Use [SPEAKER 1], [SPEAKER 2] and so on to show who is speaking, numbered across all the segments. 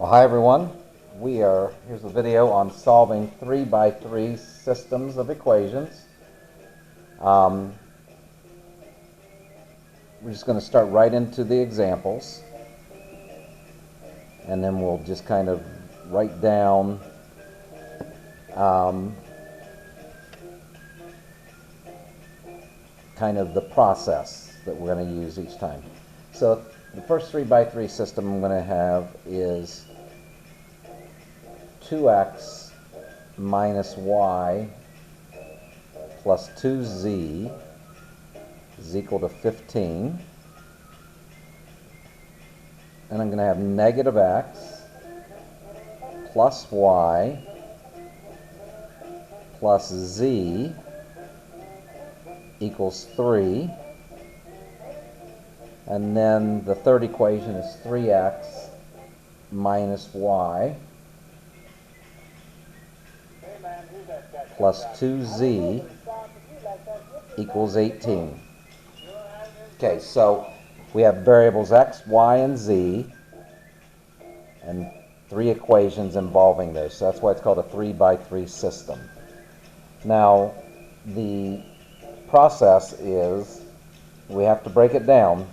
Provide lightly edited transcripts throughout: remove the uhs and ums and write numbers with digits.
[SPEAKER 1] Well, hi everyone. Here's a video on solving 3 by 3 systems of equations. We're just going to start right into the examples, and then we'll just kind of write down kind of the process that we're going to use each time. So the first 3 by 3 system I'm going to have is 2x minus y plus 2z is equal to 15. And I'm going to have negative x plus y plus z equals 3. And then the third equation is 3x minus y plus 2z equals 18. Okay, so we have variables x, y, and z, and 3 equations involving those. So that's why it's called a 3 by 3 system. Now, the process is we have to break it down,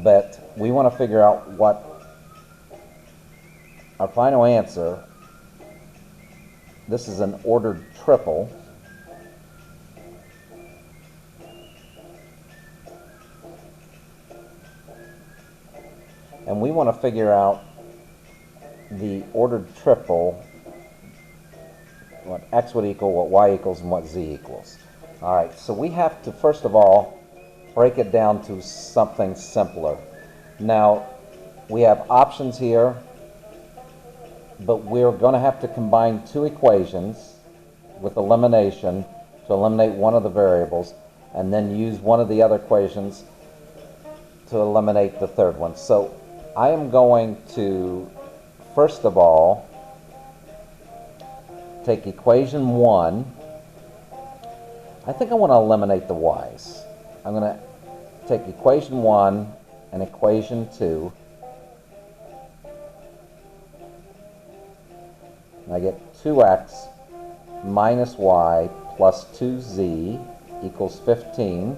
[SPEAKER 1] but we want to figure out what our final answer. This is an ordered triple. And we want to figure out the ordered triple, what x would equal, what y equals, and what z equals. All right, so we have to, first of all, break it down to something simpler. Now, we have options here, but we're going to have to combine 2 equations with elimination to eliminate one of the variables, and then use one of the other equations to eliminate the third one. So I am going to, first of all, take equation 1. I think I want to eliminate the y's. I'm going to take equation 1 and equation 2. And I get 2x minus y plus 2z equals 15.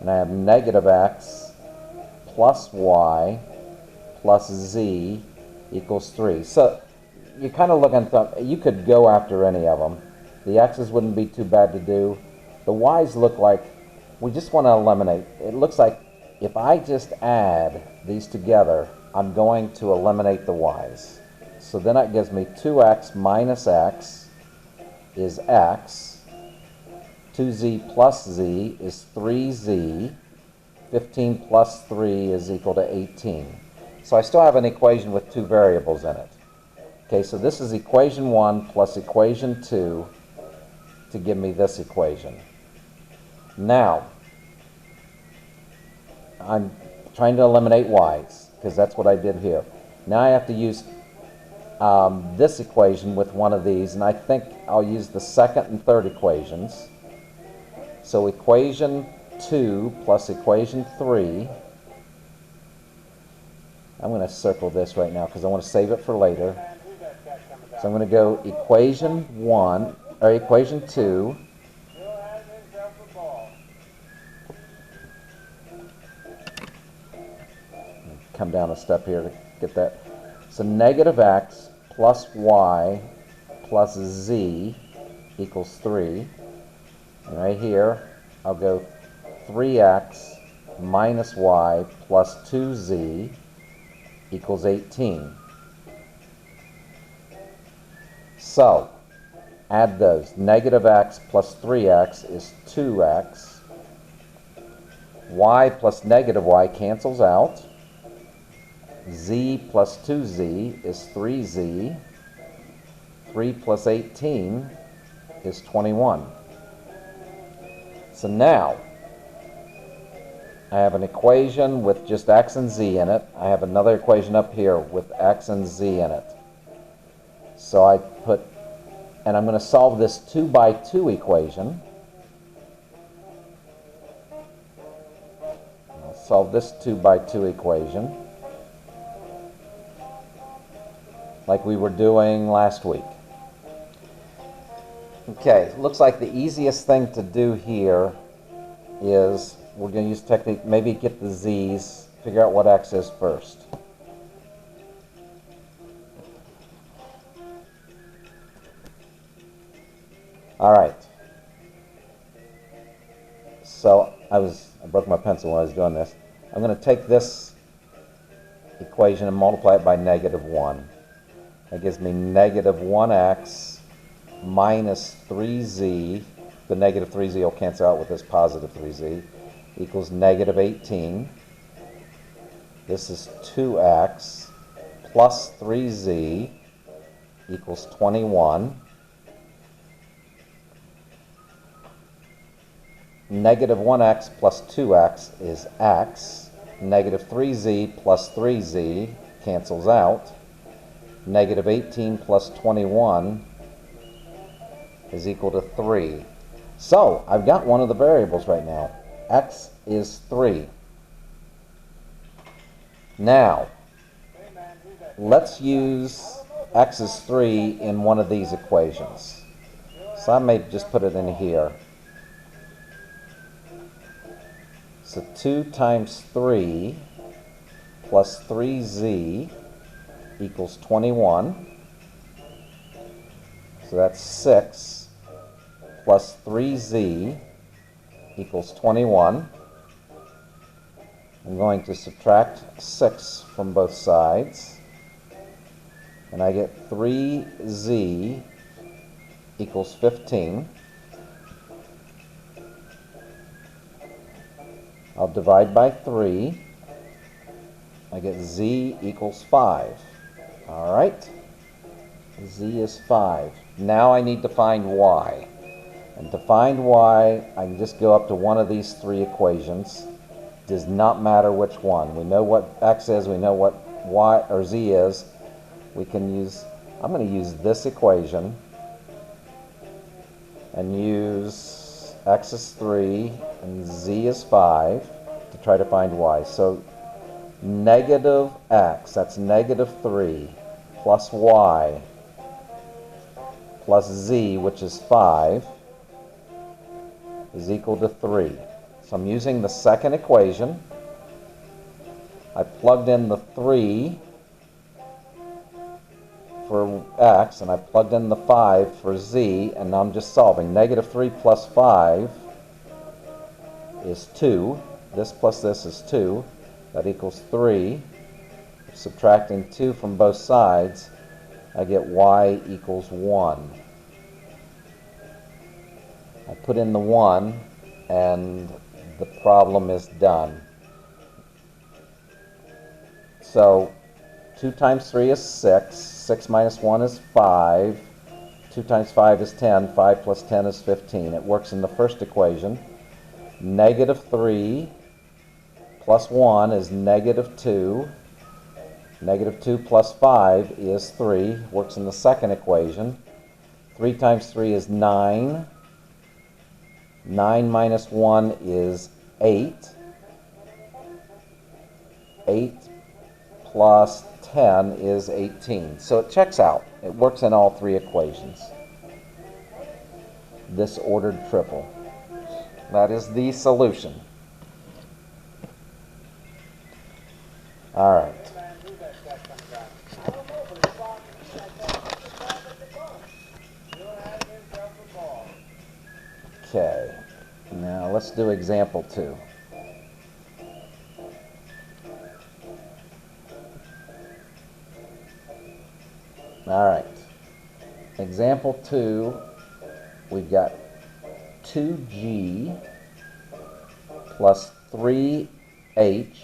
[SPEAKER 1] And I have negative x plus y plus z equals 3. So you're kind of looking at you could go after any of them. The x's wouldn't be too bad to do. The y's look like we just want to eliminate. It looks like if I just add these together, I'm going to eliminate the y's. So then that gives me 2x minus x is x. 2z plus z is 3z. 15 plus 3 is equal to 18. So I still have an equation with 2 variables in it. Okay, so this is equation 1 plus equation 2 to give me this equation. Now, I'm trying to eliminate y's because that's what I did here. Now I have to use this equation with one of these, and I think I'll use the second and third equations. So equation 2 plus equation 3. I'm going to circle this right now because I want to save it for later. So I'm going to go equation 1 or equation 2 come down a step here to get that. So negative x plus y plus z equals 3. And right here, I'll go 3x minus y plus 2z equals 18. So, add those. Negative x plus 3x is 2x. Y plus negative y cancels out. Z plus 2z is 3z. 3 plus 18 is 21. So now, I have an equation with just x and z in it. I have another equation up here with x and z in it. So I put, and I'm going to solve this 2 by 2 equation. I'll solve this 2 by 2 equation. like we were doing last week. Okay, looks like the easiest thing to do here is we're going to use technique, maybe get the z's, figure out what x is first. All right. So I broke my pencil when I was doing this. I'm going to take this equation and multiply it by -1. That gives me -1x minus 3z. The negative 3z will cancel out with this positive 3z, equals -18. This is 2x plus 3z equals 21. -1x plus 2x is x. -3z plus 3z cancels out. -18 plus 21 is equal to 3. So I've got one of the variables right now. X is 3. Now, let's use x is 3 in one of these equations. So I may just put it in here. So 2 times 3 plus 3z equals 21. So that's 6 plus 3z equals 21. I'm going to subtract 6 from both sides, and I get 3z equals 15. I'll divide by 3. I get z equals 5. All right, z is 5. Now I need to find y. And to find y, I can just go up to one of these three equations. Does not matter which one. We know what x is, we know what y or z is. We can use, I'm going to use this equation and use x is 3 and z is 5 to try to find y. So negative x, that's -3, plus y, plus z, which is 5, is equal to 3. So I'm using the second equation. I plugged in the 3 for x, and I plugged in the 5 for z, and now I'm just solving. -3 plus 5 is 2. This plus this is 2. That equals 3. Subtracting 2 from both sides, I get y equals 1. I put in the 1, and the problem is done. So 2 times 3 is 6. 6 minus 1 is 5. 2 times 5 is 10. 5 plus 10 is 15. It works in the first equation. -3 plus 1 is -2. -2 plus 5 is 3. Works in the second equation. 3 times 3 is 9. 9 minus 1 is 8. 8 plus 10 is 18. So it checks out. It works in all three equations. This ordered triple. That is the solution. All right. Okay. Now let's do example 2. All right. Example 2, we've got 2g plus 3h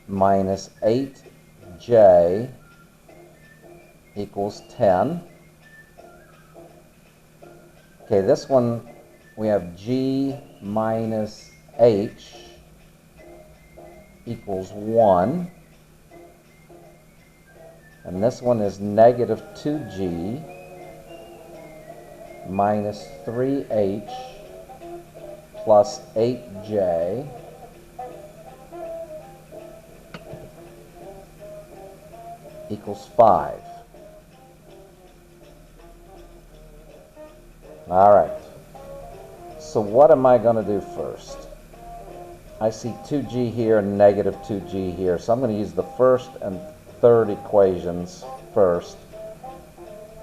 [SPEAKER 1] minus 8j equals 10. Okay, this one we have g minus h equals 1. And this one is -2g minus 3h plus 8j equals 5. All right. So what am I going to do first? I see 2g here and negative 2g here. So I'm going to use the first and third equations first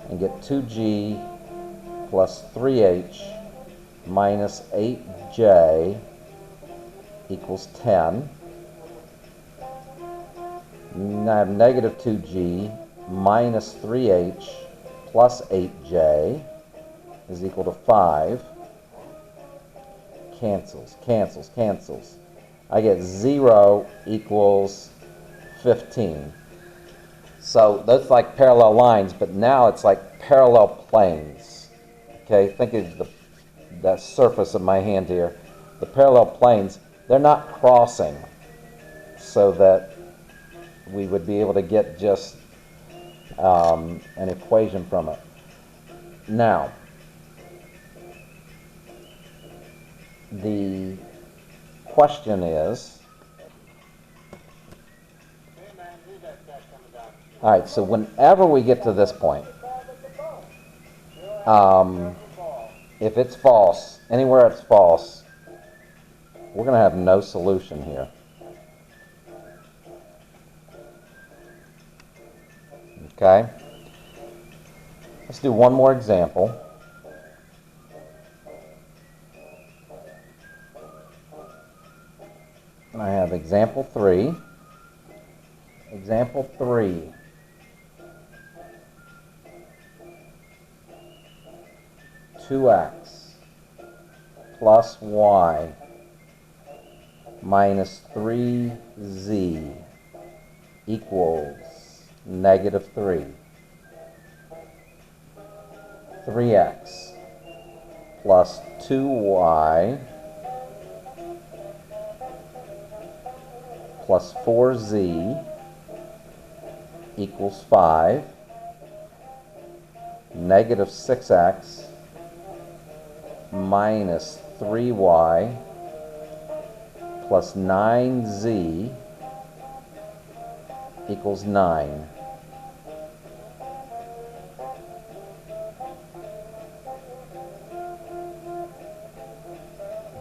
[SPEAKER 1] and get 2g plus 3h minus 8j equals 10. Now I have negative 2g minus 3h plus 8j is equal to 5. Cancels, cancels, cancels. I get 0 equals 15. So that's like parallel lines, but now it's like parallel planes. Okay, think of the surface of my hand here. The parallel planes, they're not crossing so that we would be able to get just an equation from it. Now, the question is, all right, so whenever we get to this point, if it's false, anywhere it's false, we're going to have no solution here. Okay? Let's do one more example. I have example 3. Example 3. Two x plus y minus 3z equals negative 3. 3x plus 2y plus 4z equals 5. Negative 6x minus 3y plus 9z equals 9.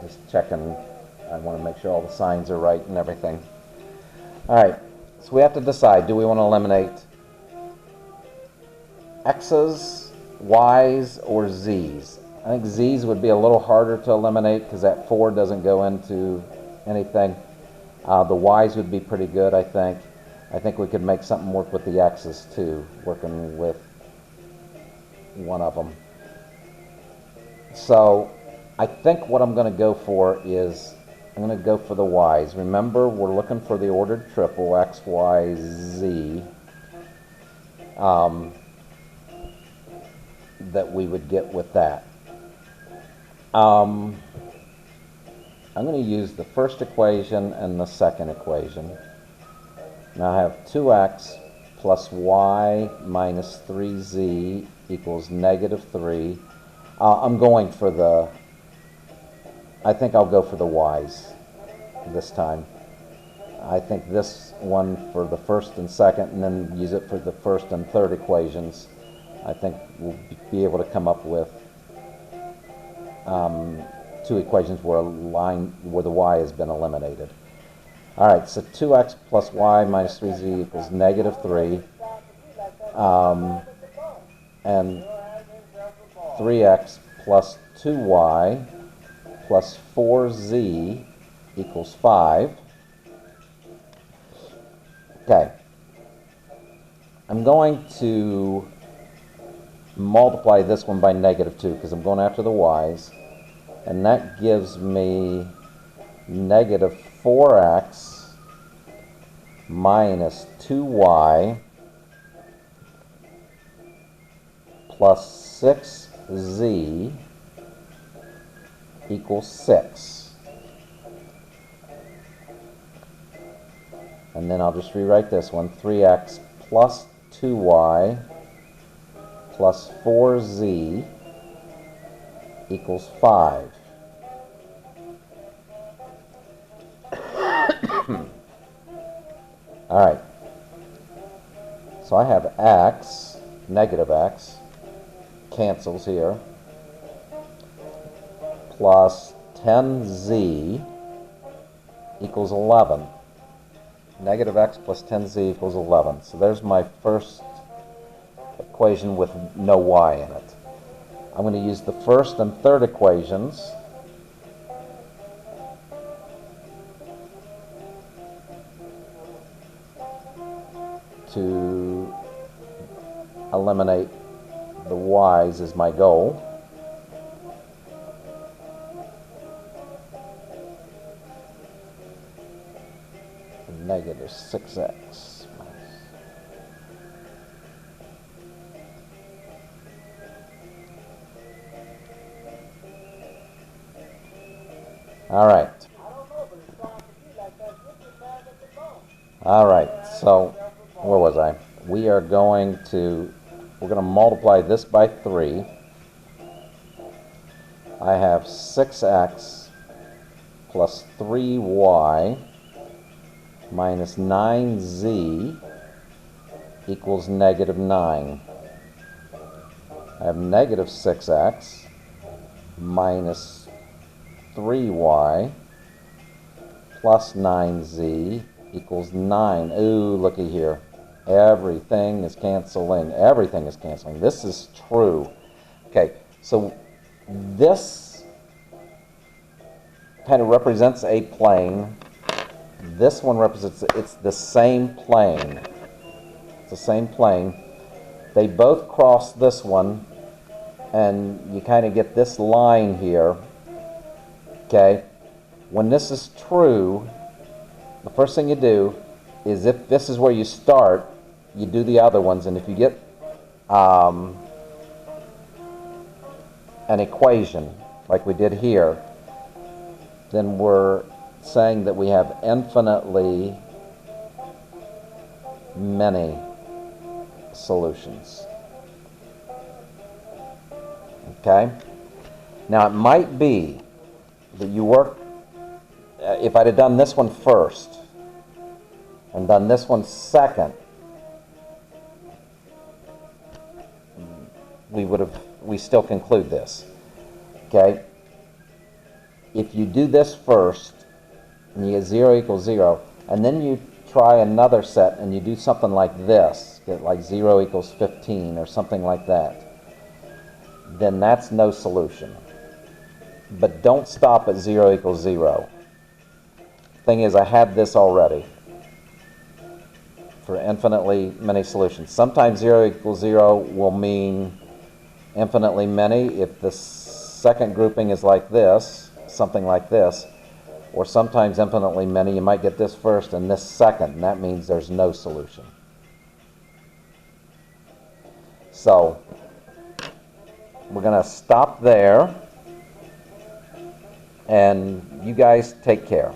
[SPEAKER 1] Just checking. I want to make sure all the signs are right and everything. All right, so we have to decide, do we want to eliminate x's, y's, or z's? I think z's would be a little harder to eliminate because that 4 doesn't go into anything. The y's would be pretty good, I think. I think we could make something work with the x's too, working with one of them. So I think what I'm going to go for is I'm going to go for the y's. Remember, we're looking for the ordered triple, x, y, z, that we would get with that. I'm going to use the first equation and the second equation. Now I have 2x plus y minus 3z equals negative 3. I'm going for the, I think I'll go for the y's this time. I think this one for the first and second, and then use it for the first and third equations. I think we'll be able to come up with two equations where the y has been eliminated. All right, so 2x plus y minus 3z equals negative 3. And 3x plus 2y plus 4z equals 5. Okay. I'm going to multiply this one by negative 2 because I'm going after the y's. And that gives me negative 4x minus 2y plus 6z equals 6. And then I'll just rewrite this one. 3x plus 2y plus 4z equals 5. All right. So I have x, negative x, cancels here, plus 10z equals 11. Negative x plus 10z equals 11. So there's my first equation with no y in it. I'm going to use the first and third equations to eliminate the y's is my goal. Negative 6x. All right. All right, so where was I? We're going to multiply this by 3. I have 6x plus 3y minus 9z equals negative 9. I have negative 6x minus 3y plus 9z equals 9. Ooh, looky here. Everything is canceling. Everything is canceling. This is true. Okay, so this kind of represents a plane. This one represents, it's the same plane. It's the same plane. They both cross this one, and you kind of get this line here. Okay? When this is true, the first thing you do is, if this is where you start, you do the other ones, and if you get an equation like we did here, then we're saying that we have infinitely many solutions. Okay? Now it might be that you work, if I'd have done this one first and done this one second, we still conclude this. Okay? If you do this first, and you get 0 equals 0, and then you try another set and you do something like this, get like 0 equals 15 or something like that, then that's no solution. But don't stop at 0 equals 0. Thing is, I had this already for infinitely many solutions. Sometimes 0 equals 0 will mean infinitely many if the second grouping is like this, something like this. Or sometimes infinitely many, you might get this first and this second, and that means there's no solution. So we're going to stop there, and you guys take care.